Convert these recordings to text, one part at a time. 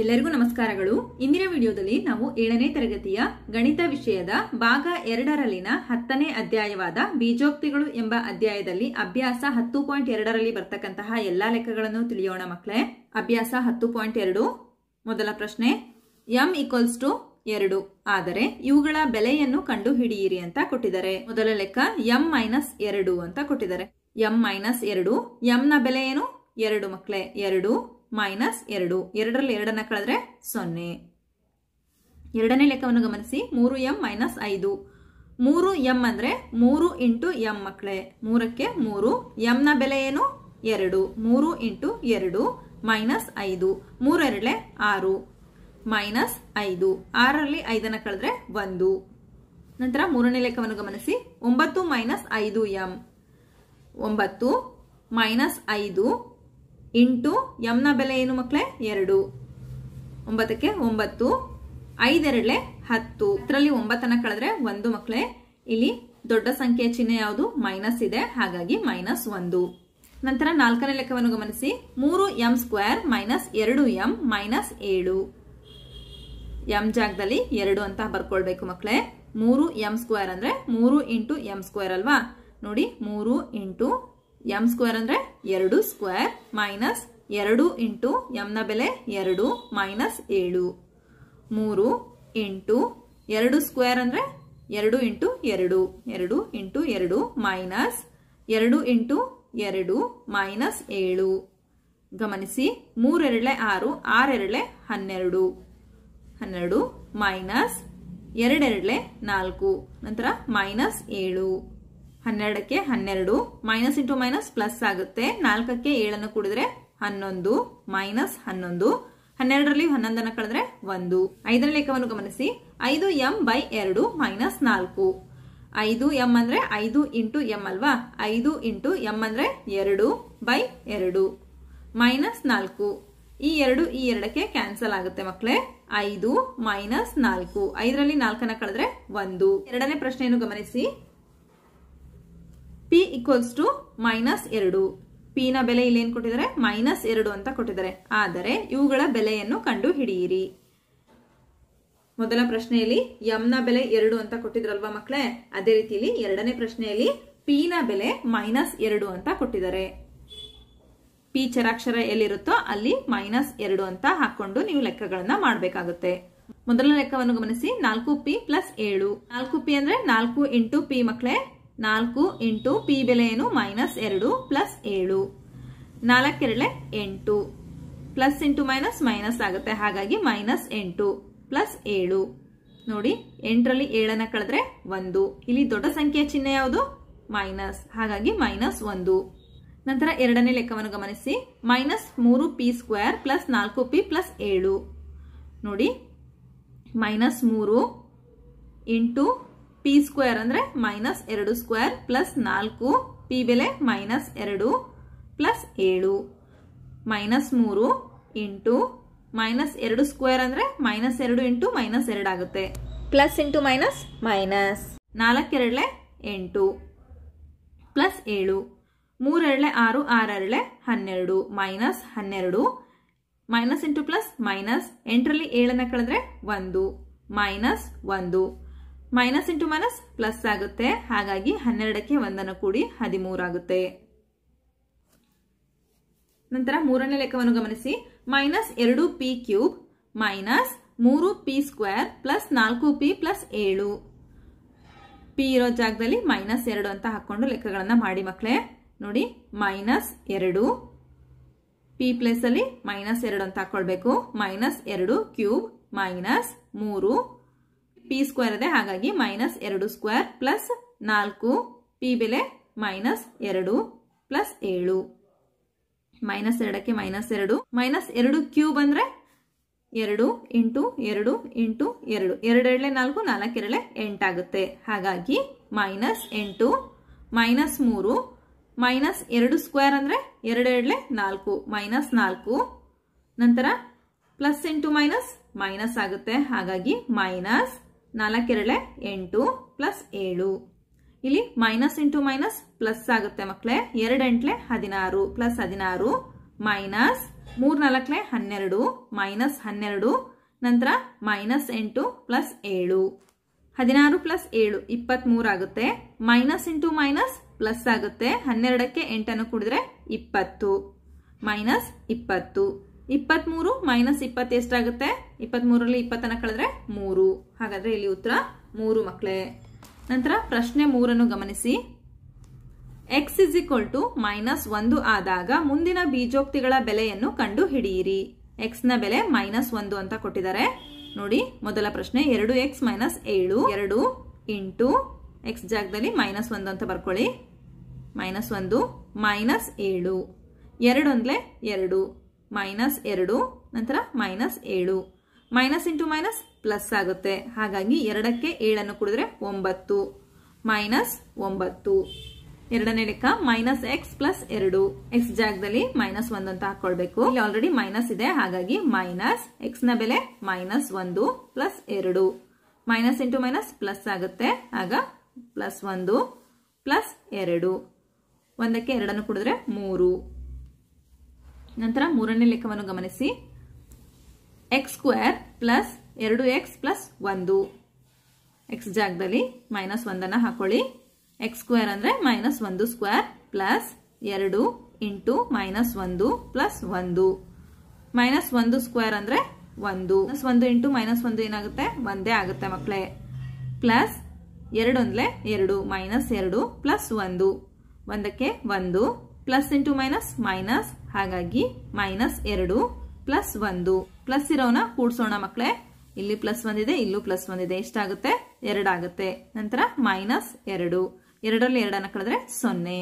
ಎಲ್ಲರಿಗೂ ನಮಸ್ಕಾರಗಳು. ಇಂದಿನ ವಿಡಿಯೋದಲ್ಲಿ ನಾವು 7ನೇ ತರಗತಿಯ ಗಣಿತ ವಿಷಯದ ಭಾಗ 2ರಲ್ಲಿನ 10ನೇ ಅಧ್ಯಾಯವಾದ ಬೀಜೋಕ್ತಿಗಳು ಎಂಬ ಅಧ್ಯಾಯದಲ್ಲಿ ಅಭ್ಯಾಸ 10.2ರಲ್ಲಿ ಬರ್ತಕ್ಕಂತಹ ಎಲ್ಲಾ ಲೆಕ್ಕಗಳನ್ನು ತಿಳಿಯೋಣ ಮಕ್ಕಳೇ. ಅಭ್ಯಾಸ 10.2 ಮೊದಲ ಪ್ರಶ್ನೆ, m = 2 ಆದರೆ ಇವುಗಳ ಬೆಲೆಯನ್ನು ಕಂಡುಹಿಡಿಯಿರಿ ಅಂತ ಕೊಟ್ಟಿದ್ದಾರೆ. ಮೊದಲ ಲೆಕ್ಕ m - 2 ಅಂತ ಕೊಟ್ಟಿದ್ದಾರೆ. m - 2, m ನ ಬೆಲೆ ಏನು? 2 ಮಕ್ಕಳೇ. 2 - 2, 2ರಲ್ಲಿ 2ನ್ನ ಕಳೆದ್ರೆ 0. ಎರಡನೇ ಲೆಕ್ಕವನ್ನು ಗಮನಿಸಿ. 3m - 5. 3m ಅಂದ್ರೆ 3 × m ಮಕ್ಕಳೇ. 3ಕ್ಕೆ 3. m ನ ಬೆಲೆ ಏನು? 2. 3 × 2 - 5. 3 2 6 -5. 6ರಲ್ಲಿ 5ನ್ನ ಕಳೆದ್ರೆ 1. ನಂತರ ಮೂರನೇ ಲೆಕ್ಕವನ್ನು ಗಮನಿಸಿ. 9 - 5m. 9 - 5 ಇಂಟು m ನ ಬೆಲೆ ಏನು ಮಕ್ಕಳೇ? 2. 9ಕ್ಕೆ 9. 5 2 10. 10ರಲ್ಲಿ 9ನ್ನ ಕಳೆದ್ರೆ 1 ಮಕ್ಕಳೇ. ಇಲ್ಲಿ ದೊಡ್ಡ ಸಂಖ್ಯೆಯ ಚಿಹ್ನೆ ಯಾವುದು? ಮೈನಸ್ ಇದೆ, ಹಾಗಾಗಿ -1. ನಂತರ ನಾಲ್ಕನೇ ಲೆಕ್ಕವನ್ನು ಗಮನಿಸಿ. 3m² - 2m - 7. m ಜಾಗದಲ್ಲಿ 2 ಅಂತ ಬರ್ಕೊಳ್ಬೇಕು ಮಕ್ಕಳೇ. 3m² ಅಂದ್ರೆ 3 × m² ಅಲ್ವಾ? ನೋಡಿ, 3 × m² ಅಂದ್ರೆ 2² ಮೈನಸ್ 2 × m ನ ಬೆಲೆ 2 -7. 3 × 2² ಅಂದ್ರೆ 2 × 2, 2 × 2 ಮೈನಸ್ 2 × 2 -7. ಗಮನಿಸಿ. 3 2 6, 6 2 12, 12 ಮೈನಸ್ 2 2 4, ನಂತರ -7. 12ಕ್ಕೆ 12, ಮೈನಸ್ ಇಂಟು ಮೈನಸ್ ಪ್ಲಸ್ ಆಗುತ್ತೆ. 4ಕ್ಕೆ 7ನ್ನು ಕೂಡಿದ್ರೆ 11 -11. 12ರಲ್ಲಿ 11ನ್ನು ಕಳೆದ್ರೆ 1. ಐದನೇ ಲೆಕ್ಕವನ್ನು ಗಮನಿಸಿ. 5m/2 - 4. 5m ಅಂದ್ರೆ 5 × m ಅಲ್ವಾ? 5 × m ಅಂದ್ರೆ 2/2 -4. ಈ 2 ಈ 2ಕ್ಕೆ ಕ್ಯಾನ್ಸಲ್ ಆಗುತ್ತೆ ಮಕ್ಕಳೇ. 5 - 4. 5ರಲ್ಲಿ 4ನ್ನ ಕಳೆದ್ರೆ 1. ಎರಡನೇ ಪ್ರಶ್ನೆಯನ್ನು ಗಮನಿಸಿ. p = -2. p ನ ಬೆಲೆ ಇಲ್ಲಿ ಏನ್ ಕೊಟ್ಟಿದ್ದಾರೆ? -2 ಅಂತ ಕೊಟ್ಟಿದ್ದಾರೆ. ಆದರೆ ಇವುಗಳ ಬೆಲೆಯನ್ನು ಕಂಡು ಹಿಡಿಯಿರಿ. ಮೊದಲ ಪ್ರಶ್ನೆಯಲ್ಲಿ m ನ ಬೆಲೆ 2 ಅಂತ ಕೊಟ್ಟಿದ್ರಲ್ವಾ ಮಕ್ಕಳೇ? ಅದೇ ರೀತಿಯಲ್ಲಿ ಎರಡನೇ ಪ್ರಶ್ನೆಯಲ್ಲಿ p ನ ಬೆಲೆ -2 ಅಂತ ಕೊಟ್ಟಿದ್ದಾರೆ. p ಚರಾಕ್ಷರ ಎಲ್ಲಿರುತ್ತೋ ಅಲ್ಲಿ -2 ಅಂತ ಹಾಕೊಂಡು ನೀವು ಲೆಕ್ಕಗಳನ್ನ ಮಾಡಬೇಕಾಗುತ್ತೆ. ಮೊದಲ ಲೆಕ್ಕವನ್ನು ಗಮನಿಸಿ. 4p + 7. 4p ಅಂದ್ರೆ 4 × p ಮಕ್ಕಳೇ. 4 × p ಬೆಲೆ ಏನು? -2 + 7. 4 2 8. ಪ್ಲಸ್ ಇಂಟು ಮೈನಸ್ ಮೈನಸ್ ಆಗುತ್ತೆ, ಹಾಗಾಗಿ -8 + 7. ನೋಡಿ, 8ರಲ್ಲಿ 7ನ್ನ ಕಳೆದ್ರೆ 1. ಇಲ್ಲಿ ದೊಡ್ಡ ಸಂಖ್ಯೆಯ ಚಿಹ್ನೆ ಯಾವುದು? ಮೈನಸ್, ಹಾಗಾಗಿ -1. ನಂತರ ಎರಡನೇ ಲೆಕ್ಕವನ್ನು ಗಮನಿಸಿ. -3p² + 4p + 7. ನೋಡಿ, -3 × p² ಅಂದ್ರೆ -2² + 4 p ಬೆಲೆ -2 + 7. -3 × -2² ಅಂದ್ರೆ -2 × -2 ಆಗುತ್ತೆ. Plus into minus minus. 4 2 8 + 7. 3 2 6, 6 2 12, -12. Minus into plus minus. 8ರಲ್ಲಿ 7ನ್ನ ಕಳೆದ್ರೆ 1, -1. ಮೈನಸ್ ಇಂಟು ಮೈನಸ್ ಪ್ಲಸ್ ಆಗುತ್ತೆ, ಹಾಗಾಗಿ 12ಕ್ಕೆ 1ನ್ನು ಕೂಡಿ 13 ಆಗುತ್ತೆ. ನಂತರ ಮೂರನೇ ಲೆಕ್ಕವನ್ನು ಗಮನಿಸಿ. -2p³ - 3p² + 4p + 7. p ಇರೋ ಜಾಗದಲ್ಲಿ -2 ಅಂತ ಹಾಕೊಂಡು ಲೆಕ್ಕಗಳನ್ನ ಮಾಡಿ ಮಕ್ಕಳೇ. ನೋಡಿ, -2 p ಪ್ಲೇಸ್ ಅಲ್ಲಿ -2 ಅಂತ ಹಾಕೊಳ್ಬೇಕು. -2³ -3 p² ಇದೆ, ಹಾಗಾಗಿ -2² + 4 p ಬೆಲೆ -2 + 7. -2ಕ್ಕೆ -2. -2³ ಅಂದ್ರೆ 2 × 2 × 2. 2 2 4, 4 2 8 ಆಗುತ್ತೆ, ಹಾಗಾಗಿ -8 -3 -2² ಅಂದ್ರೆ 2 2 4, -4. ನಂತರ ಪ್ಲಸ್ ಇಂಟು ಮೈನಸ್ ಮೈನಸ್ ಆಗುತ್ತೆ, ಹಾಗಾಗಿ -4 2 8 + 7. ಇಲ್ಲಿ ಮೈನಸ್ ಇಂಟು ಮೈನಸ್ ಪ್ಲಸ್ ಆಗುತ್ತೆ ಮಕ್ಕಳೇ. 2 8 16 + 16 - 3 4 12 ಮೈನಸ್ 12 ನಂತರ ಮೈನಸ್ 8 ಪ್ಲಸ್ 7 16 ಪ್ಲಸ್ 7 23 ಆಗುತ್ತೆ. ಮೈನಸ್ ಇಂಟು ಮೈನಸ್ ಪ್ಲಸ್ ಆಗುತ್ತೆ. 12ಕ್ಕೆ 8 ಕೂಡಿದ್ರೆ 20 ಮೈನಸ್ 20. 23 ಮೈನಸ್ 20 ಎಷ್ಟಾಗುತ್ತೆ? 23ರಲ್ಲಿ 20 ಕಳೆದ್ರೆ 3. ಹಾಗಾದ್ರೆ ಇಲ್ಲಿ ಉತ್ತರ 3 ಮಕ್ಕಳೇ. ನಂತರ ಪ್ರಶ್ನೆ 3 ಗಮನಿಸಿ. x ಇಸ್ ಈಕ್ವಲ್ ಟು -1 ಆದಾಗ ಮುಂದಿನ ಬೀಜೋಕ್ತಿಗಳ ಬೆಲೆಯನ್ನು ಕಂಡು ಹಿಡಿಯಿರಿ. x ನ ಬೆಲೆ -1 ಅಂತ ಕೊಟ್ಟಿದ್ದಾರೆ. ನೋಡಿ ಮೊದಲ ಪ್ರಶ್ನೆ 2x - 7 2 ಇಂಟು x ಜಾಗದಲ್ಲಿ -1 ಅಂತ ಬರ್ಕೊಳ್ಳಿ. -1 -7 2 ಒಂದ್ಲೆ 2 -2 ನಂತರ -7 ಮೈನಸ್ ಇಂಟು ಮೈನಸ್ ಪ್ಲಸ್ ಆಗುತ್ತೆ. ಹಾಗಾಗಿ 2ಕ್ಕೆ 7 ಕೂಡಿದ್ರೆ 9 -9. ಎರಡನೇ ಲೆಕ್ಕ -x + 2 x ಜಾಗದಲ್ಲಿ -1 ಅಂತ ಹಾಕೊಳ್ಬೇಕು. ಇಲ್ಲಿ ಆಲ್ರೆಡಿ ಮೈನಸ್ ಇದೆ, ಹಾಗಾಗಿ ಮೈನಸ್ x ನ ಬೆಲೆ -1 + 2 ಮೈನಸ್ ಇಂಟು ಮೈನಸ್ ಪ್ಲಸ್ ಆಗುತ್ತೆ. ಆಗ +1 + 2 1ಕ್ಕೆ 2 ಕೂಡಿದ್ರೆ 3. ನಂತರ ಮೂರನೇ ಲೆಕ್ಕವನ್ನು ಗಮನಿಸಿ. x² + 2x + 1 x ಜಾಗದಲ್ಲಿ -1 ಹಾಕೊಳ್ಳಿ. x² ಅಂದ್ರೆ -1² ಪ್ಲಸ್ 2 ಇಂಟು -1 ಪ್ಲಸ್ 1 -1² ಅಂದ್ರೆ 1 1 ಇಂಟು -1 ಏನಾಗುತ್ತೆ? ಒಂದೇ ಆಗುತ್ತೆ ಮಕ್ಕಳೇ. ಪ್ಲಸ್ 2 ಒಂದ್ಲೆ 2 -2 ಪ್ಲಸ್ 1 1ಕ್ಕೆ 1 ಪ್ಲಸ್ ಇಂಟು ಮೈನಸ್ ಮೈನಸ್, ಹಾಗಾಗಿ -2 ಪ್ಲಸ್ 1 ಪ್ಲಸ್ ಇರೋನ ಕೂಡ್ಸೋಣ ಮಕ್ಕಳೇ. ಇಲ್ಲಿ +1 ಇದೆ, ಇಲ್ಲೂ +1 ಇದೆ. ಎಷ್ಟಾಗುತ್ತೆ? 2 ಆಗುತ್ತೆ. ನಂತರ -2 2ರಲ್ಲಿ 2 ಕಳೆದ್ರೆ 0.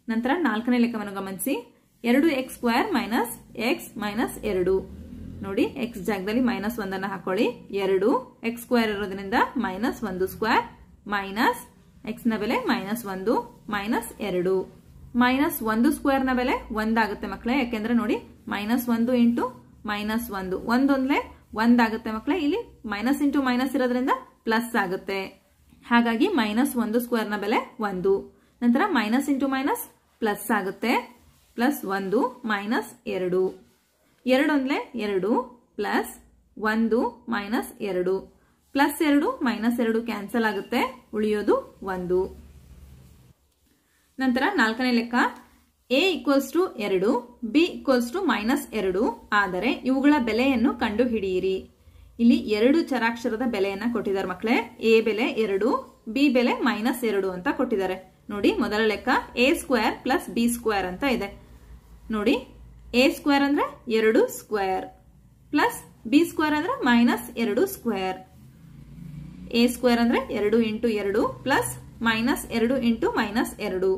ನಂತರ ನಾಲ್ಕನೇ ಲೆಕ್ಕವನ್ನು ಗಮನಿಸಿ. 2x² - x - 2 ನೋಡಿ x ಜಾಗದಲ್ಲಿ -1 ಹಾಕೊಳ್ಳಿ. 2 x² ಇರೋದ್ರಿಂದ -1² ಮೈನಸ್ x ನ ಬೆಲೆ -1 -2 -1² ನ ಬೆಲೆ 1 ಆಗುತ್ತೆ ಮಕ್ಕಳೇ. ಯಾಕೆಂದ್ರೆ ನೋಡಿ -1 ಇಂಟು -1 ಒಂದೊಂದ್ಲೆ 1 ಆಗುತ್ತೆ ಮಕ್ಕಳೇ. ಇಲ್ಲಿ ಮೈನಸ್ ಇಂಟು ಮೈನಸ್ ಇರೋದ್ರಿಂದ ಪ್ಲಸ್ ಆಗುತ್ತೆ. ಹಾಗಾಗಿ -1² ನ ಬೆಲೆ 1. ನಂತರ ಮೈನಸ್ ಇಂಟು ಮೈನಸ್ ಪ್ಲಸ್ ಆಗುತ್ತೆ. +1 -2 2 ಒಂದ್ಲೆ 2 ಪ್ಲಸ್ 1 -2 ಪ್ಲಸ್ 2 -2 ಕ್ಯಾನ್ಸಲ್ ಆಗುತ್ತೆ, ಉಳಿಯೋದು 1. ನಂತರ ನಾಲ್ಕನೇ ಲೆಕ್ಕ. a = 2 b = -2 ಆದರೆ ಇವುಗಳ ಬೆಲೆಯನ್ನು ಕಂಡು ಹಿಡಿಯಿರಿ. ಇಲ್ಲಿ 2 ಚರಾಕ್ಷರದ ಬೆಲೆಯನ್ನ ಕೊಟ್ಟಿದ್ದಾರೆ ಮಕ್ಕಳೇ. a ಬೆಲೆ 2, b ಬೆಲೆ -2 ಅಂತ ಕೊಟ್ಟಿದ್ದಾರೆ. ನೋಡಿ ಮೊದಲ ಲೆಕ್ಕ a² + b² ಅಂತ ಇದೆ. ನೋಡಿ a² ಅಂದ್ರೆ 2² ಪ್ಲಸ್ b² ಅಂದ್ರೆ -2². a² ಅಂದ್ರೆ 2 ಇಂಟು 2 ಪ್ಲಸ್ -2 ಇಂಟು -2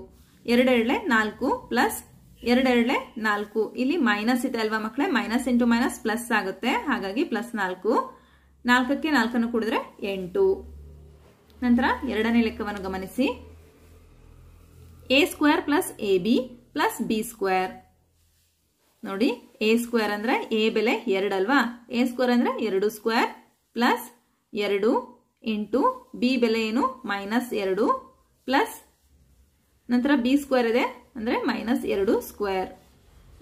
2 4 ಪ್ಲಸ್ 2 4. ಇಲ್ಲಿ ಮೈನಸ್ ಇದೆ ಅಲ್ವಾ ಮಕ್ಕಳೇ? ಮೈನಸ್ ಇಂಟು ಮೈನಸ್ ಪ್ಲಸ್ ಆಗುತ್ತೆ, ಹಾಗಾಗಿ +4 4ಕ್ಕೆ 4 ಕೂಡಿದ್ರೆ 8. ನಂತರ ಎರಡನೇ ಲೆಕ್ಕವನ್ನು ಗಮನಿಸಿ. a² + ab + b². ನೋಡಿ a² ಅಂದ್ರೆ a ಬೆಲೆ 2 ಅಲ್ವಾ? a² ಅಂದ್ರೆ 2² ಪ್ಲಸ್ 2 ಇಂಟು b ಬೆಲೆ ಏನು? -2 ಪ್ಲಸ್ ನಂತರ b² ಇದೆ ಅಂದ್ರೆ -2²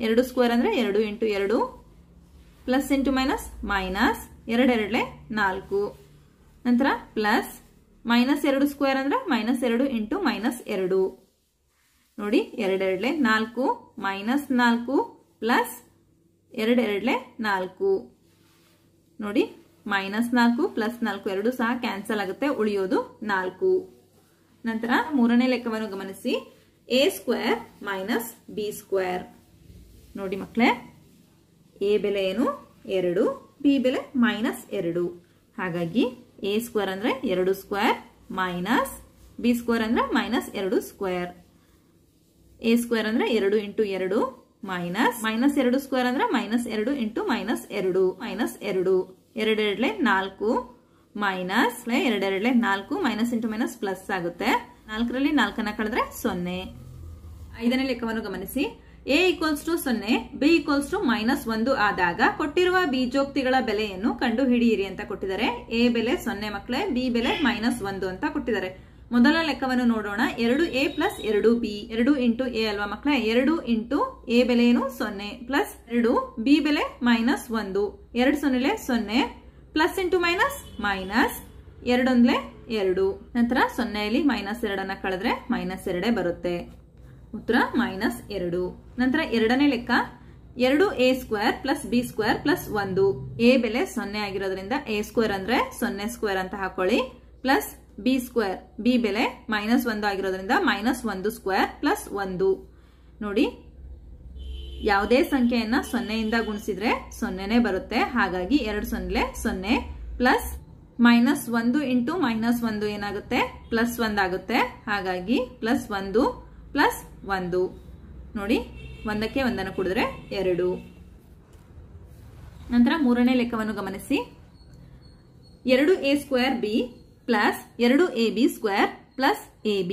2² ಅಂದ್ರೆ 2 into 2 plus into minus minus 2 4 ನಂತರ ಪ್ಲಸ್ -2² ಅಂದ್ರೆ -2 ಇಂಟು -2 ನೋಡಿ 2 4 -4 ಪ್ಲಸ್ 2 4 ನೋಡಿ -4 ಪ್ಲಸ್ 4 2 ಸಹ ಕ್ಯಾನ್ಸಲ್ ಆಗುತ್ತೆ, ಉಳಿಯೋದು 4. ನಂತರ ಮೂರನೇ ಲೆಕ್ಕವನ್ನು ಗಮನಿಸಿ. a² - b² ನೋಡಿ ಮಕ್ಕಳೇ, a ಬೆಲೆ ಏನು? 2, b ಬೆಲೆ -2. ಹಾಗಾಗಿ a² ಅಂದ್ರೆ 2² ಮೈನಸ್ b² ಅಂದ್ರೆ -2². a² ಅಂದ್ರೆ 2 ಇಂಟು 2 ಮೈನಸ್ -2² ಅಂದ್ರೆ -2 into -2 -2 2 4 minus 2 4 minus into minus plus ಆಗುತ್ತೆ. 4ರಲ್ಲಿ 4 ಕಳೆದ್ರೆ 0. ಐದನೇ ಲೆಕ್ಕವನ್ನು ಗಮನಿಸಿ. a = 0 b = -1 ಆದಾಗ ಕೊಟ್ಟಿರುವ ಬೀಜೋಕ್ತಿಗಳ ಬೆಲೆಯನ್ನು ಕಂಡು ಹಿಡಿಯಿರಿ ಅಂತ ಕೊಟ್ಟಿದ್ದಾರೆ. a ಬೆಲೆ 0 ಮಕ್ಕಳೇ, b ಬೆಲೆ -1 ಅಂತ ಕೊಟ್ಟಿದ್ದಾರೆ. ಮೊದಲ ಲೆಕ್ಕವನ್ನು ನೋಡೋಣ. 2a plus 2b 2 into a ಅಲ್ವಾ ಮಕ್ಕಳೇ. 2 ಇಂಟು a ಬೆಲೆ ಏನು 0 ಪ್ಲಸ್ 2 b ಬೆಲೆ -1 2 ಸೊನ್ನೆಲೆ 0 ಪ್ಲಸ್ ಇಂಟು ಮೈನಸ್ ಮೈನಸ್ 2 ಒಂದ್ಲೆ 2 ನಂತರ 0ಯಲ್ಲಿ -2 ಅನ್ನ ಕಳೆದ್ರೆ -2 ಬರುತ್ತೆ. ಉತ್ತರ -2. ನಂತರ ಎರಡನೇ ಲೆಕ್ಕ 2a square plus b square plus 1 a ಬೆಲೆ 0 ಆಗಿರೋದ್ರಿಂದ a ಸ್ಕ್ವೇರ್ ಅಂದ್ರೆ 0 ಸ್ಕ್ವೇರ್ ಅಂತ ಹಾಕೊಳ್ಳಿ ಪ್ಲಸ್ b ಸ್ಕ್ವೇರ್ b ಬೆಲೆ -1 ಆಗಿರೋದ್ರಿಂದ -1 ಸ್ಕ್ವೇರ್ ಪ್ಲಸ್ 1 ನೋಡಿ ಯಾವುದೇ ಸಂಖ್ಯೆಯನ್ನ 0 ಇಂದ ಗುಣಿಸಿದ್ರೆ 0ನೇ ಬರುತ್ತೆ. ಹಾಗಾಗಿ 2 ಸೊನ್ನೆ 0 ಪ್ಲಸ್ -1 ಇಂಟು -1 ಏನಾಗುತ್ತೆ +1 ಆಗುತ್ತೆ. ಹಾಗಾಗಿ +1 ಪ್ಲಸ್ 1 ನೋಡಿ ಒಂದಕ್ಕೆ ಒಂದನ್ನು ಕೂಡಿದ್ರೆ 2. ನಂತರ ಮೂರನೇ ಲೆಕ್ಕವನ್ನು ಗಮನಿಸಿ. 2a square b plus 2ab square plus ab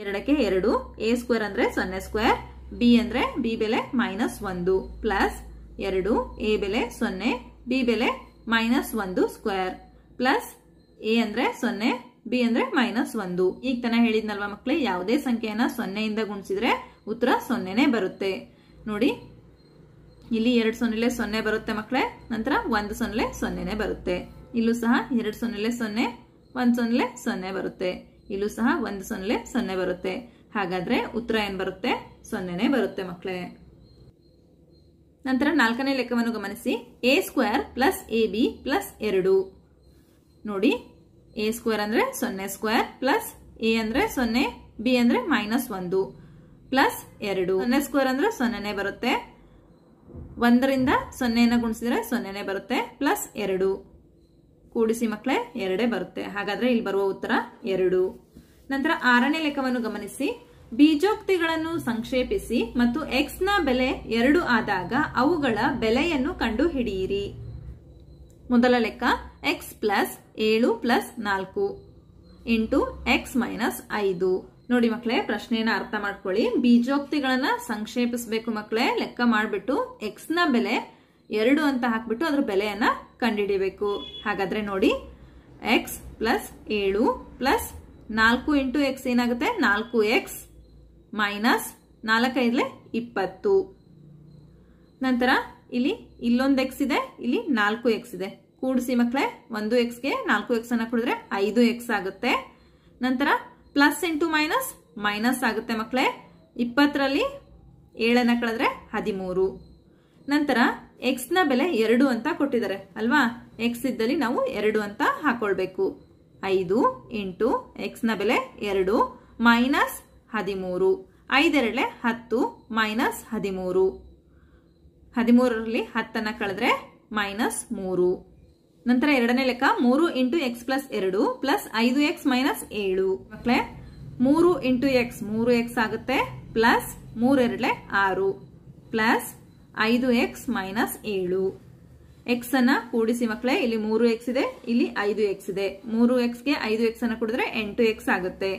ಎರಡಕ್ಕೆ 2 a ಸ್ಕ್ವೇರ್ ಅಂದ್ರೆ 0 ಸ್ಕ್ವೇರ್ b ಅಂದ್ರೆ b ಬೆಲೆ -1 ಪ್ಲಸ್ 2 a ಬೆಲೆ 0 b ಬೆಲೆ -1 ಸ್ಕ್ವೇರ್ ಪ್ಲಸ್ a ಅಂದ್ರೆ 0 b ಅಂದ್ರೆ -1. ಈಗ ತಾನೇ ಹೇಳಿದ್ನಲ್ವಾ ಮಕ್ಕಳೇ, ಯಾವುದೇ ಸಂಖ್ಯೆಯನ್ನ 0 ಇಂದ ಗುಣಿಸಿದ್ರೆ ಉತ್ತರ 0ನೇ ಬರುತ್ತೆ. ನೋಡಿ ಇಲ್ಲಿ 2 ಸೊನ್ನೆಲೆ 0 ಬರುತ್ತೆ ಮಕ್ಕಳೇ. ನಂತರ 1 ಸೊನ್ನೆಲೆ 0ನೇ ಬರುತ್ತೆ. ಇಲ್ಲೂ ಸಹ 2 ಸೊನ್ನೆಲೆ 0 1 ಸೊನ್ನೆಲೆ 0 ಬರುತ್ತೆ. ಇಲ್ಲೂ ಸಹ 1 ಸೊನ್ನೆಲೆ 0 ಬರುತ್ತೆ. ಹಾಗಾದ್ರೆ ಉತ್ತರ ಏನ್ ಬರುತ್ತೆ 0ನೇ ಬರುತ್ತೆ ಮಕ್ಕಳೇ. ನಂತರ ನಾಲ್ಕನೇ ಲೆಕ್ಕವನ್ನು ಗಮನಿಸಿ. a square plus ab plus 2 ನೋಡಿ a ಸ್ಕ್ವೇರ್ ಅಂದ್ರೆ 0 ಸ್ಕ್ವೇರ್ ಪ್ಲಸ್ a ಅಂದ್ರೆ 0 b ಅಂದ್ರೆ -1 ಪ್ಲಸ್ 2 0 ಸ್ಕ್ವೇರ್ ಅಂದ್ರೆ 0ನೇ ಬರುತ್ತೆ. 1ರಿಂದ 0ನ ಗುಣಿಸಿದ್ರೆ 0ನೇ ಬರುತ್ತೆ ಪ್ಲಸ್ 2 ಕೂಡಿಸಿ ಮಕ್ಕಳೇ 2 ಬರುತ್ತೆ. ಹಾಗಾದ್ರೆ ಇಲ್ಲಿ ಬರುವ ಉತ್ತರ 2. ನಂತರ ಆರನೇ ಲೆಕ್ಕವನ್ನು ಗಮನಿಸಿ. ಬೀಜೋಕ್ತಿಗಳನ್ನು ಸಂಕ್ಷೇಪಿಸಿ ಮತ್ತು x ನ ಬೆಲೆ 2 ಆದಾಗ ಅವುಗಳ ಬೆಲೆಯನ್ನು ಕಂಡು ಹಿಡಿಯಿರಿ. ಮೊದಲ ಲೆಕ್ಕ x plus 7 plus 4 into x minus 5. ನೋಡಿ ಮಕ್ಕಳೇ, ಪ್ರಶ್ನೆಯನ್ನ ಅರ್ಥ ಮಾಡ್ಕೊಳ್ಳಿ. ಬೀಜೋಕ್ತಿಗಳನ್ನ ಸಂಕ್ಷೇಪಿಸಬೇಕು ಮಕ್ಕಳೇ. ಲೆಕ್ಕ ಮಾಡ್ಬಿಟ್ಟು x ನ ಬೆಲೆ 2 ಅಂತ ಹಾಕ್ಬಿಟ್ಟು ಅದ್ರ ಬೆಲೆಯನ್ನ ಕಂಡುಹಿಡಿಬೇಕು. ಹಾಗಾದ್ರೆ ನೋಡಿ x plus 7 plus 4 into x ಏನಾಗುತ್ತೆ 4x ಮೈನಸ್ 4 5 20. ನಂತರ ಇಲ್ಲಿ ಇಲ್ಲೊಂದು x ಇದೆ, ಇಲ್ಲಿ 4x ಇದೆ. ಕೂಡಿಸಿ ಮಕ್ಕಳೇ 1x ಗೆ 4x ಅನ್ನ ಕೂಡಿದ್ರೆ 5x ಆಗುತ್ತೆ. ನಂತರ ಪ್ಲಸ್ ಇಂಟು ಮೈನಸ್ ಮೈನಸ್ ಆಗುತ್ತೆ ಮಕ್ಕಳೇ. 20ರಲ್ಲಿ 7 ಕಳೆದ್ರೆ 13. ನಂತರ x ನ ಬೆಲೆ 2 ಅಂತ ಕೊಟ್ಟಿದ್ದಾರೆ ಅಲ್ವಾ. x ಇದ್ದಲ್ಲಿ ನಾವು 2 ಅಂತ ಹಾಕೊಳ್ಬೇಕು. 5 ಇಂಟು x ನ ಬೆಲೆ 2 ಮೈನಸ್ 13. 5 2 10 ಮೈನಸ್ 13. 13ರಲ್ಲಿ 10 ಕಳೆದ್ರೆ -3. ನಂತರ ಎರಡನೇ ಲೆಕ್ಕ 3 into x plus 2 plus 5x minus 7 ಮಕ್ಕಳೇ. 3 ಇಂಟು x 3x ಆಗುತ್ತೆ plus 3 2 6 plus 5x minus 7. x ಅನ್ನ ಕೂಡಿಸಿ ಮಕ್ಕಳೇ. ಇಲ್ಲಿ 3x ಇದೆ, ಇಲ್ಲಿ 5x ಇದೆ. 3x ಗೆ 5x ಅನ್ನ ಕೂಡಿದ್ರೆ 8x ಆಗುತ್ತೆ.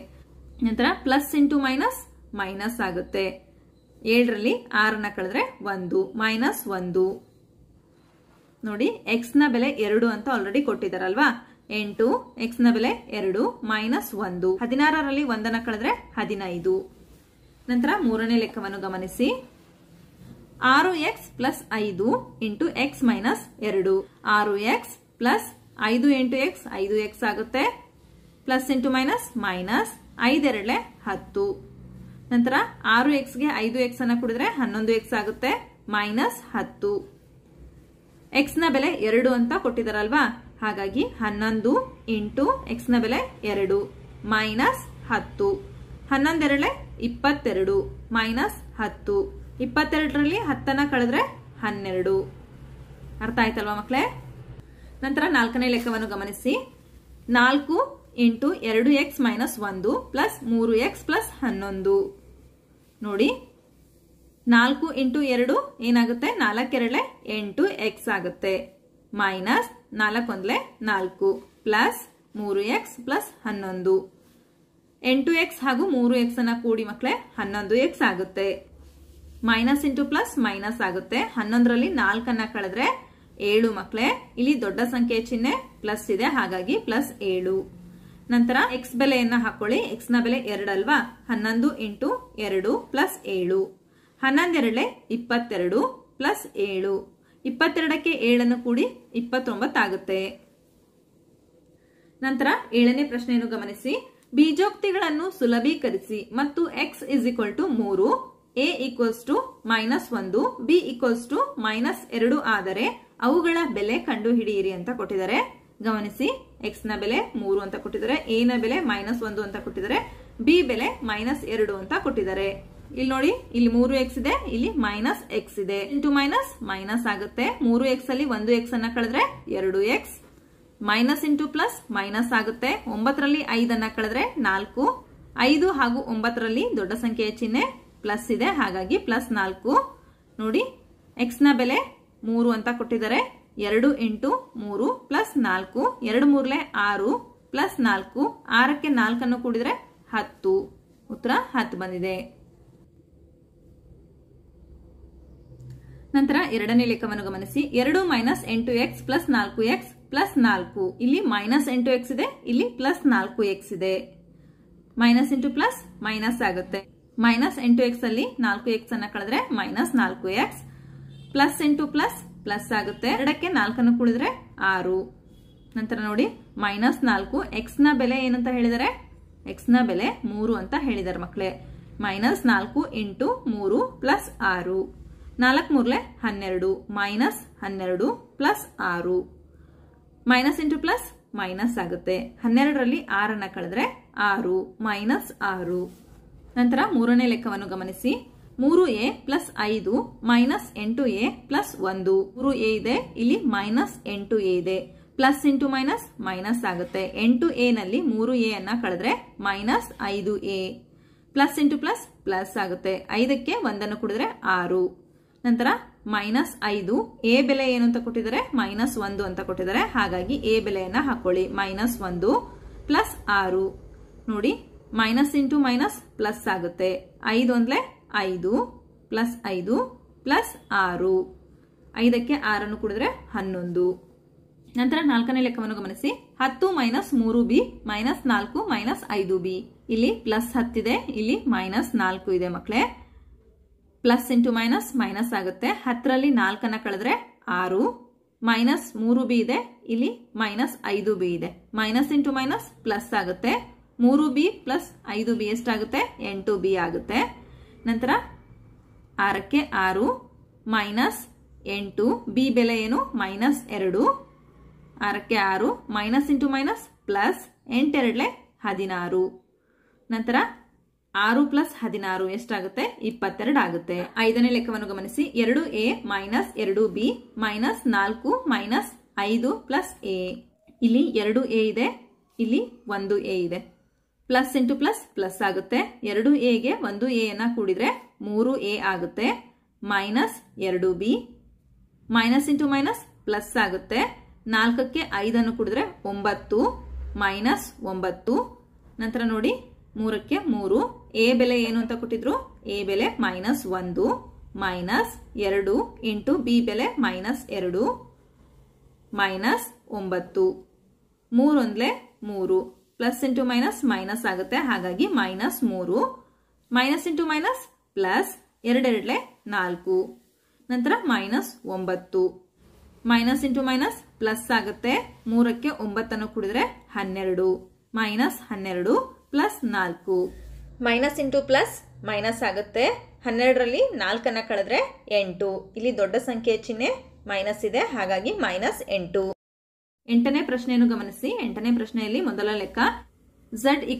ನಂತರ ಪ್ಲಸ್ ಇಂಟು ಮೈನಸ್ ಮೈನಸ್ ಆಗುತ್ತೆ. 7ರಲ್ಲಿ 6 ಕಳೆದ್ರೆ 1 ಮೈನಸ್ 1. ನೋಡಿ x ನ ಬೆಲೆ 2 ಅಂತ ಆಲ್ರೆಡಿ ಕೊಟ್ಟಿದ್ದಾರಲ್ವಾ. 8 x ನ ಬೆಲೆ 2 ಮೈನಸ್ 1. 16ರಲ್ಲಿ 1 ಕಳೆದ್ರೆ 15. ನಂತರ ಮೂರನೇ ಲೆಕ್ಕವನ್ನು ಗಮನಿಸಿ. 6x plus 5 into x minus 2. 6x plus 5 into x 5x ಆಗುತ್ತೆ. Plus into minus minus 5 2 10. ನಂತರ 6x ಗೆ 5x ಅನ್ನ ಕೂಡಿದ್ರೆ 11x ಆಗುತ್ತೆ ಮೈನಸ್ 10. x ನ ಬೆಲೆ 2 ಅಂತ ಕೊಟ್ಟಿದಾರಲ್ವಾ. ಹಾಗಾಗಿ 11 ಇಂಟು x ನ ಬೆಲೆ 2 ಮೈನಸ್ 10. 11 2 22 ಮೈನಸ್ 10. 22ರಲ್ಲಿ 10 ಕಳೆದ್ರೆ 12. ಅರ್ಥ ಆಯ್ತಲ್ವಾ ಮಕ್ಕಳೇ. ನಂತರ ನಾಲ್ಕನೇ ಲೆಕ್ಕವನ್ನು ಗಮನಿಸಿ. 4 into 2x minus 1 plus 3x plus 11. ನೋಡಿ 4 ಇಂಟು 2 ಏನಾಗುತ್ತೆ 4 2 8x ಆಗುತ್ತೆ minus 4 1 4 plus 3x plus 11. 8x ಹಾಗೂ 3x ಅನ್ನ ಕೂಡಿ ಮಕ್ಕಳೇ 11x ಆಗುತ್ತೆ. ಮೈನಸ್ ಇಂಟು ಪ್ಲಸ್ ಮೈನಸ್ ಆಗುತ್ತೆ. 11ರಲ್ಲಿ 4 ಅನ್ನ ಕಳೆದ್ರೆ 7 ಮಕ್ಕಳೇ. ಇಲ್ಲಿ ದೊಡ್ಡ ಸಂಖ್ಯೆ ಚಿಹ್ನೆ ಪ್ಲಸ್ ಇದೆ, ಹಾಗಾಗಿ ಪ್ಲಸ್ 7. ನಂತರ ಎಕ್ಸ್ ಬೆಲೆಯನ್ನ ಹಾಕೊಳ್ಳಿ. ಎಕ್ಸ್ ನ ಬೆಲೆ 2 ಅಲ್ವಾ, 11 ಇಂಟು 2 ಪ್ಲಸ್ 7. 11 2 22 ಪ್ಲಸ್ 7. 22ಕ್ಕೆ 7 ಕೂಡಿ 29 ಆಗುತ್ತೆ. ನಂತರ 7ನೇ ಪ್ರಶ್ನೆಯನ್ನು ಗಮನಿಸಿ. ಬೀಜೋಕ್ತಿಗಳನ್ನು ಸುಲಭೀಕರಿಸಿ ಮತ್ತು x = 3, a = -1, b = -2 ಆದರೆ ಅವುಗಳ ಬೆಲೆ ಕಂಡುಹಿಡಿಯಿರಿ ಅಂತ ಕೊಟ್ಟಿದ್ದಾರೆ. ಗಮನಿಸಿ, x ನ ಬೆಲೆ 3 ಅಂತ ಕೊಟ್ಟಿದ್ದಾರೆ, a ನ ಬೆಲೆ -1 ಅಂತ ಕೊಟ್ಟಿದ್ದಾರೆ, b ಬೆಲೆ -2 ಅಂತ ಕೊಟ್ಟಿದ್ದಾರೆ. ಇಲ್ಲಿ ನೋಡಿ, ಇಲ್ಲಿ 3x ಇದೆ, ಇಲ್ಲಿ -x ಇದೆ. ಇಂಟು ಮೈನಸ್ ಆಗುತ್ತೆ. 3x ಅಲ್ಲಿ 1x ಅನ್ನ ಕಳೆದ್ರೆ 2x. Minus into plus minus ಆಗುತ್ತೆ. 9ರಲ್ಲಿ 5 ಅನ್ನ ಕಳೆದ್ರೆ 4. 5 ಹಾಗೂ 9ರಲ್ಲಿ ದೊಡ್ಡ ಸಂಖ್ಯೆಯ ಚಿಹ್ನೆ ಪ್ಲಸ್ ಇದೆ, ಹಾಗಾಗಿ +4. ನೋಡಿ, x ನ ಬೆಲೆ 3 ಅಂತ ಕೊಟ್ಟಿದ್ದಾರೆ. 2 ಇಂಟು 3 ಪ್ಲಸ್ 4. 2 3 6 ಪ್ಲಸ್ 4. 6ಕ್ಕೆ 4 ಅನ್ನು ಕೂಡಿದ್ರೆ 10. ಉತ್ತರ 10 ಬಂದಿದೆ. ನಂತರ 2ನೇ ಲೆಕ್ಕವನ್ನು ಗಮನಿಸಿ. 2 - 8x ಪ್ಲಸ್ 4x ಪ್ಲಸ್ 4. ಇಲ್ಲಿ -8x ಇದೆ, ಇಲ್ಲಿ ಪ್ಲಸ್ 4x ಇದೆ. ಮೈನಸ್ ಇಂಟು ಪ್ಲಸ್ ಮೈನಸ್ ಆಗುತ್ತೆ. -8x ಅಲ್ಲಿ 4x ಅನ್ನ ಕಳೆದ್ರೆ -4x. Plus into plus plus ಆಗುತ್ತೆ. 2ಕ್ಕೆ 4 ಅನ್ನು ಕೂಡಿದ್ರೆ 6. ನಂತರ ನೋಡಿ, -4. x ನ ಬೆಲೆ ಏನಂತ ಹೇಳಿದರೆ, x ನ ಬೆಲೆ 3 ಅಂತ ಹೇಳಿದ್ದಾರೆ ಮಕ್ಕಳೇ. -4 into 3 plus 6. 4 3 12 -12 plus 6. Minus into plus minus ಆಗುತ್ತೆ. 12ರಲ್ಲಿ 6 ಅನ್ನ ಕಳೆದ್ರೆ 6 -6. ನಂತರ 3ನೇ ಲೆಕ್ಕವನ್ನು ಗಮನಿಸಿ. 3a plus 5 -8a plus 1. 3a ಇದೆ, ಇಲ್ಲಿ -8a ಇದೆ. ಪ್ಲಸ್ ಇಂಟು ಮೈನಸ್ ಮೈನಸ್ ಆಗುತ್ತೆ. 8a ನಲ್ಲಿ 3a ಅನ್ನ ಕಳೆದ್ರೆ -5a. Plus into plus plus ಆಗುತ್ತೆ. 5ಕ್ಕೆ 1 ಅನ್ನು ಕೂಡಿದ್ರೆ 6. ನಂತರ -5. a ಬೆಲೆ ಏನು ಅಂತ ಕೊಟ್ಟಿದ್ದಾರೆ, -1 ಅಂತ ಕೊಟ್ಟಿದ್ದಾರೆ, ಹಾಗಾಗಿ a ಬೆಲೆಯನ್ನ ಹಾಕೊಳ್ಳಿ. -1 ಪ್ಲಸ್ 6. ನೋಡಿ, ಮೈನಸ್ ಇಂಟು ಮೈನಸ್ ಪ್ಲಸ್ ಆಗುತ್ತೆ. 5 1 5 ಪ್ಲಸ್ 5 ಪ್ಲಸ್ 6. 5ಕ್ಕೆ 6 ಅನ್ನು ಕೂಡಿದ್ರೆ 11. ನಂತರ 4ನೇ ಲೆಕ್ಕವನ್ನು ಗಮನಿಸಿ. 10 - 3b -4 -5b. ಇಲ್ಲಿ ಪ್ಲಸ್ 10 ಇದೆ, ಇಲ್ಲಿ -4 ಇದೆ ಮಕ್ಕಳೇ. ಪ್ಲಸ್ ಇಂಟು ಮೈನಸ್ ಮೈನಸ್ ಆಗುತ್ತೆ. 10ರಲ್ಲಿ 4 ಅನ್ನ ಕಳೆದ್ರೆ 6. -3b ಇದೆ, ಇಲ್ಲಿ -5b ಇದೆ. ಮೈನಸ್ ಇಂಟು ಮೈನಸ್ ಪ್ಲಸ್ ಆಗುತ್ತೆ. 3b ಪ್ಲಸ್ 5b ಎಷ್ಟಾಗುತ್ತೆ, 8b ಆಗುತ್ತೆ. ನಂತರ 6ಕ್ಕೆ 6 -8. b ಬೆಲೆ ಏನು, -2. 6ಕ್ಕೆ 6 ಮೈನಸ್ ಇಂಟು ಮೈನಸ್ ಪ್ಲಸ್. 8 2 16. ನಂತರ 6 ಪ್ಲಸ್ 16 ಎಷ್ಟಾಗುತ್ತೆ, 22 ಆಗುತ್ತೆ. 5ನೇ ಲೆಕ್ಕವನ್ನು ಗಮನಿಸಿ. 2a - 2b -4 -5 plus a. ಇಲ್ಲಿ 2a ಇದೆ, ಇಲ್ಲಿ 1a ಇದೆ. ಪ್ಲಸ್ ಇಂಟು ಪ್ಲಸ್ ಪ್ಲಸ್ ಆಗುತ್ತೆ. 2a ಗೆ 1a ಅನ್ನ ಕೂಡಿದ್ರೆ 3a ಆಗುತ್ತೆ. -2b. Minus into minus plus ಆಗುತ್ತೆ. 4ಕ್ಕೆ 5 ಅನ್ನು ಕೂಡಿದ್ರೆ 9 -9. ನಂತರ ನೋಡಿ, 3ಕ್ಕೆ 3. a ಬೆಲೆ ಏನು ಅಂತ ಕೊಟ್ಟಿದ್ರು, a ಬೆಲೆ -1 -2 ಇಂಟು b ಬೆಲೆ -2 -9. 3 1 3. ಪ್ಲಸ್ ಇಂಟು ಮೈನಸ್ ಮೈನಸ್ ಆಗುತ್ತೆ, ಹಾಗಾಗಿ -3. Minus into minus plus. 2 2 4. ನಂತರ -9. ಮೈನಸ್ ಇಂಟು ಮೈನಸ್ ಪ್ಲಸ್ ಆಗುತ್ತೆ. 3ಕ್ಕೆ 9 ಅನ್ನು ಕೂಡಿದ್ರೆ 12 -12 plus 4. Minus into plus minus ಆಗುತ್ತೆ. 12ರಲ್ಲಿ 4 ಅನ್ನ ಕಳೆದ್ರೆ 8. ಇಲ್ಲಿ ದೊಡ್ಡ ಸಂಖ್ಯೆಯ ಚಿಹ್ನೆ ಮೈನಸ್ ಇದೆ, ಹಾಗಾಗಿ -8. 8ನೇ ಪ್ರಶ್ನೆಯನ್ನು ಗಮನಿಸಿ. 8ನೇ ಪ್ರಶ್ನೆಯಲ್ಲಿ ಮೊದಲ ಲೆಕ್ಕ. z =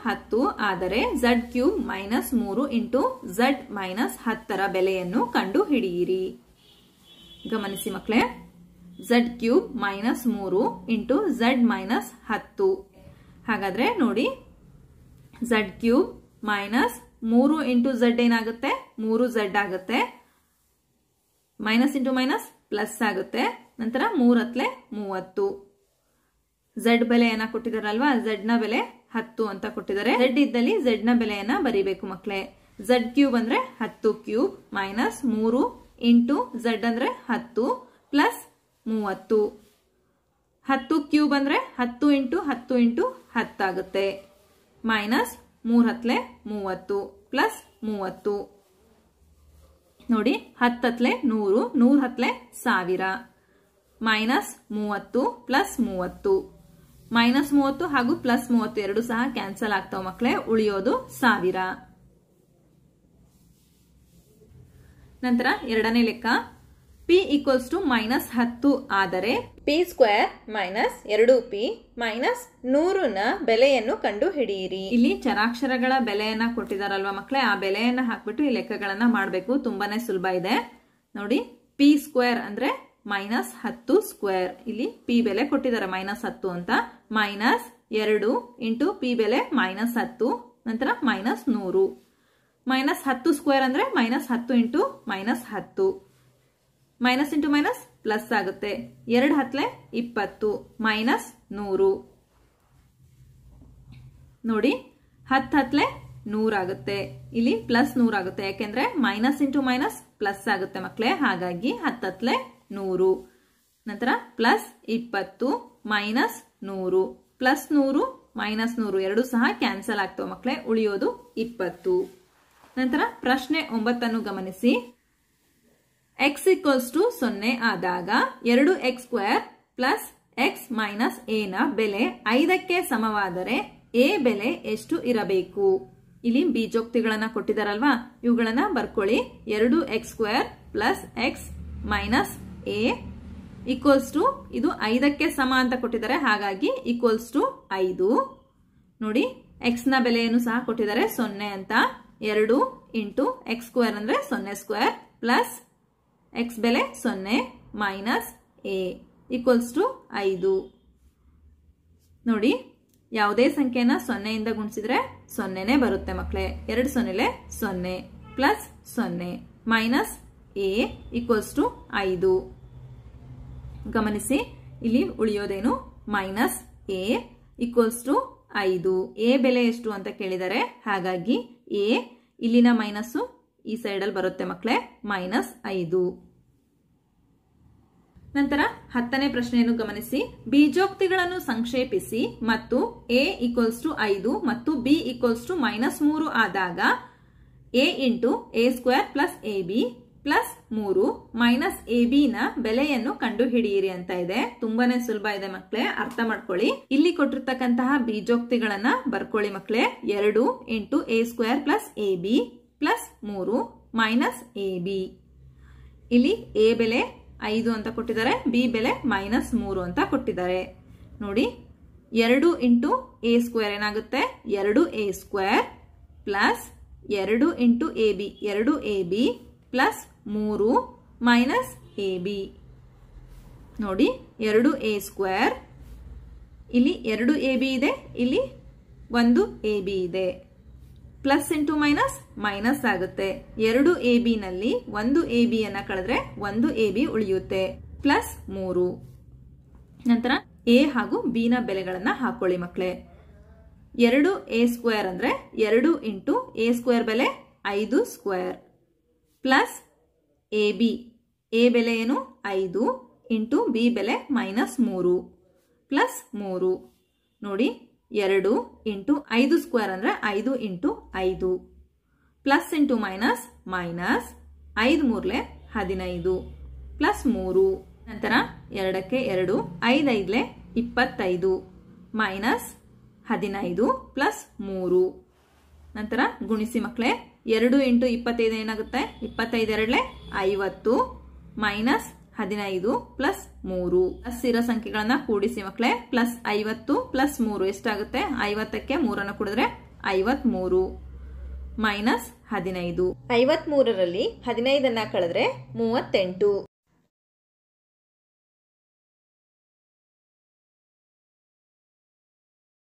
10 ಆದರೆ z³ -3 ಇಂಟು z -10ರ ಬೆಲೆಯನ್ನು ಕಂಡು ಹಿಡಿಯಿರಿ. ಗಮನಿಸಿ ಮಕ್ಕಳೇ, z³ -3 ಇಂಟು z -10. ಹಾಗಾದ್ರೆ ನೋಡಿ, z³ -3 ಇಂಟು z ಏನಾಗುತ್ತೆ, 3z ಆಗುತ್ತೆ. ಮೈನಸ್ ಇಂಟು ಮೈನಸ್ ಪ್ಲಸ್ ಆಗುತ್ತೆ. ನಂತರ 3 × 30. z ಬೆಲೆಯನ್ನ ಕೊಟ್ಟಿದಾರಲ್ವಾ, z ನ ಬೆಲೆ 10 ಅಂತ ಕೊಟ್ಟಿದ್ದಾರೆ. z ಇದ್ದಲ್ಲಿ z ನ ಬೆಲೆಯನ್ನ ಬರೀಬೇಕು ಮಕ್ಕಳೇ. z³ ಅಂದ್ರೆ 10³ -3 ಇಂಟು z ಅಂದ್ರೆ 10 ಪ್ಲಸ್ 30. 10 ಕ್ಯೂಬ್ ಅಂದ್ರೆ 10 ಇಂಟು 10 ಇಂಟು 10 ಆಗುತ್ತೆ. ಮೈನಸ್ 3 ಹತ್ಲೆ 30 ಪ್ಲಸ್ 30 ನೋಡಿ 10 ಹತ್ಲೆ 100, 100 ಹತ್ಲೆ 1000 ಮೈನಸ್ 30 ಪ್ಲಸ್ 30 ಮೈನಸ್ 30 ಹಾಗೂ ಪ್ಲಸ್ 30 ಎರಡು ಸಹ ಕ್ಯಾನ್ಸಲ್ ಆಗ್ತಾವ ಮಕ್ಕಳೇ. ಉಳಿಯೋದು 1000. ನಂತರ ಎರಡನೇ ಲೆಕ್ಕ p ಈಕ್ವಲ್ಸ್ ಟು ಮೈನಸ್ 10 ಆದರೆ p square minus 2p minus 100ನ ಬೆಲೆಯನ್ನು ಕಂಡು ಹಿಡಿಯಿರಿ. ಇಲ್ಲಿ ಚರಾಕ್ಷರಗಳ ಬೆಲೆಯನ್ನ ಕೊಟ್ಟಿದಾರಲ್ವಾ ಮಕ್ಕಳೇ, ಆ ಬೆಲೆಯನ್ನ ಹಾಕ್ಬಿಟ್ಟು ಈ ಲೆಕ್ಕಗಳನ್ನ ಮಾಡಬೇಕು. ತುಂಬಾನೇ ಸುಲಭ ಇದೆ ನೋಡಿ. p ಸ್ಕ್ವೇರ್ ಅಂದ್ರೆ ಮೈನಸ್ 10 ಸ್ಕ್ವೇರ್, ಇಲ್ಲಿ p ಬೆಲೆ ಕೊಟ್ಟಿದ್ದಾರೆ ಮೈನಸ್ 10 ಅಂತ. ಮೈನಸ್ 2 ಇಂಟು p ಬೆಲೆ ಮೈನಸ್ 10, ನಂತರ ಮೈನಸ್ 100. ಮೈನಸ್ 10 ಸ್ಕ್ವೇರ್ ಅಂದ್ರೆ minus 10 into minus 10, minus into minus plus ಆಗುತ್ತೆ. 2 ಹತ್ಲೆ 20 ಮೈನಸ್ 100 ನೋಡಿ. 10 ಹತ್ಲೆ 100 ಆಗುತ್ತೆ, ಇಲ್ಲಿ ಪ್ಲಸ್ 100 ಆಗುತ್ತೆ. ಯಾಕೆಂದ್ರೆ ಮೈನಸ್ ಇಂಟು ಮೈನಸ್ ಪ್ಲಸ್ ಆಗುತ್ತೆ ಮಕ್ಕಳೇ, ಹಾಗಾಗಿ 10 ಹತ್ಲೆ 100. ನಂತರ ಪ್ಲಸ್ 20 ಮೈನಸ್ 100 ಪ್ಲಸ್ 100 ಮೈನಸ್ 100 ಎರಡು ಸಹ ಕ್ಯಾನ್ಸಲ್ ಆಗ್ತವೆ ಮಕ್ಕಳೇ. ಉಳಿಯೋದು 20. ನಂತರ ಪ್ರಶ್ನೆ 9 ಗಮನಿಸಿ. x ಈಕ್ವಲ್ಸ್ ಟು 0 ಆದಾಗ 2x square plus x minus a ನ ಬೆಲೆ 5ಕ್ಕೆ ಸಮವಾದರೆ a ಬೆಲೆ ಎಷ್ಟು ಇರಬೇಕು? ಇಲ್ಲಿ ಬೀಜೋಕ್ತಿಗಳನ್ನ ಕೊಟ್ಟಿದಾರಲ್ವಾ, ಇವುಗಳನ್ನ ಬರ್ಕೊಳ್ಳಿ. 2x square plus x minus a equals to, ಇದು 5ಕ್ಕೆ ಸಮ ಅಂತ ಕೊಟ್ಟಿದ್ದಾರೆ, ಹಾಗಾಗಿ ಈಕ್ವಲ್ಸ್ ಟು 5 ನೋಡಿ. x ನ ಬೆಲೆಯನ್ನು ಸಹ ಕೊಟ್ಟಿದ್ದಾರೆ 0 ಅಂತ. 2 ಇಂಟು x ಸ್ಕ್ವೇರ್ ಅಂದ್ರೆ 0 ಸ್ಕ್ವೇರ್ ಪ್ಲಸ್ x ಬೆಲೆ 0 ಮೈನಸ್ a ಈಕ್ವಲ್ಸ್ ಟು 5 ನೋಡಿ. ಯಾವುದೇ ಸಂಖ್ಯೆನ 0 ಇಂದ ಗುಣಿಸಿದ್ರೆ 0ನೇ ಬರುತ್ತೆ ಮಕ್ಕಳೇ. 2 0 0 plus 0 minus a equals to 5. ಗಮನಿಸಿ, ಇಲ್ಲಿ ಉಳಿಯೋದೇನು minus a equals to 5. a ಬೆಲೆ ಎಷ್ಟು ಅಂತ ಕೇಳಿದರೆ, ಹಾಗಾಗಿ a ಇಲ್ಲಿನ ಮೈನಸ್ಸು ಈ ಸೈಡಲ್ಲಿ ಬರುತ್ತೆ ಮಕ್ಕಳೇ, ಮೈನಸ್ 5. ನಂತರ 10ನೇ ಪ್ರಶ್ನೆಯನ್ನು ಗಮನಿಸಿ. ಬೀಜೋಕ್ತಿಗಳನ್ನು ಸಂಕ್ಷೇಪಿಸಿ ಮತ್ತು a ಈಕ್ವಲ್ಸ್ ಟು 5 ಮತ್ತು b ಈಕ್ವಲ್ಸ್ ಟು ಮೈನಸ್ 3 ಆದಾಗ a into a square plus ab plus 3 minus ab ನ ಬೆಲೆಯನ್ನು ಕಂಡು ಹಿಡಿಯಿರಿ ಅಂತ ಇದೆ. ತುಂಬಾನೇ ಸುಲಭ ಇದೆ ಮಕ್ಕಳೇ, ಅರ್ಥ ಮಾಡ್ಕೊಳ್ಳಿ. ಇಲ್ಲಿ ಕೊಟ್ಟಿರ್ತಕ್ಕಂತಹ ಬೀಜೋಕ್ತಿಗಳನ್ನ ಬರ್ಕೊಳ್ಳಿ ಮಕ್ಕಳೇ. 2 into a square plus ab plus 3 minus ab. ಇಲ್ಲಿ a ಬೆಲೆ 5 ಅಂತ ಕೊಟ್ಟಿದ್ದಾರೆ, b ಬೆಲೆ ಮೈನಸ್ 3 ಅಂತ ಕೊಟ್ಟಿದ್ದಾರೆ ನೋಡಿ. 2 ಇಂಟು a ಸ್ಕ್ವೇರ್ ಏನಾಗುತ್ತೆ? 2a square plus 2 into ab 2ab plus 3 minus ab ನೋಡಿ. 2a ಸ್ಕ್ವೇರ್, ಇಲ್ಲಿ 2ab ಇದೆ, ಇಲ್ಲಿ 1ab ಇದೆ. ಪ್ಲಸ್ ಇಂಟು ಮೈನಸ್ ಮೈನಸ್ ಆಗುತ್ತೆ. 2ab ನಲ್ಲಿ 1ab ಅನ್ನ ಕಳೆದ್ರೆ 1ab ಉಳಿಯುತ್ತೆ, ಪ್ಲಸ್ 3. ನಂತರ a ಹಾಗೂ b ನ ಬೆಲೆಗಳನ್ನ ಹಾಕೊಳ್ಳಿ ಮಕ್ಕಳೇ. 2a ಸ್ಕ್ವೇರ್ ಅಂದ್ರೆ 2 ಇಂಟು a ಸ್ಕ್ವೇರ್ ಬೆಲೆ 5 ಸ್ಕ್ವೇರ್ ಪ್ಲಸ್ ab, a ಬೆಲೆ ಏನು 5 ಇಂಟು b ಬೆಲೆ ಮೈನಸ್ 3 ಪ್ಲಸ್ 3 ನೋಡಿ. 2 ಇಂಟು 5 ಸ್ಕ್ವೇರ್ ಅಂದ್ರೆ 5 into 5 plus into minus minus 5 3 15 plus 3. ನಂತರ 2ಕ್ಕೆ 2 5 5 25 ಮೈನಸ್ 15 ಪ್ಲಸ್ 3. ನಂತರ ಗುಣಿಸಿ ಮಕ್ಕಳೇ. 2 ಇಂಟು 25 ಏನಾಗುತ್ತೆ? 25 2 50 ಮೈನಸ್ 15 ಪ್ಲಸ್ 3. ಪ್ಲಸ್ ಇರೋ ಸಂಖ್ಯೆಗಳನ್ನ ಕೂಡಿಸಿ ಮಕ್ಕಳೇ. ಪ್ಲಸ್ 50 ಪ್ಲಸ್ 3 ಎಷ್ಟಾಗುತ್ತೆ? 50ಕ್ಕೆ 3 ಕೂಡಿದ್ರೆ 53 ಮೈನಸ್ 15. 53ರಲ್ಲಿ 15 ಕಳೆದ್ರೆ 38.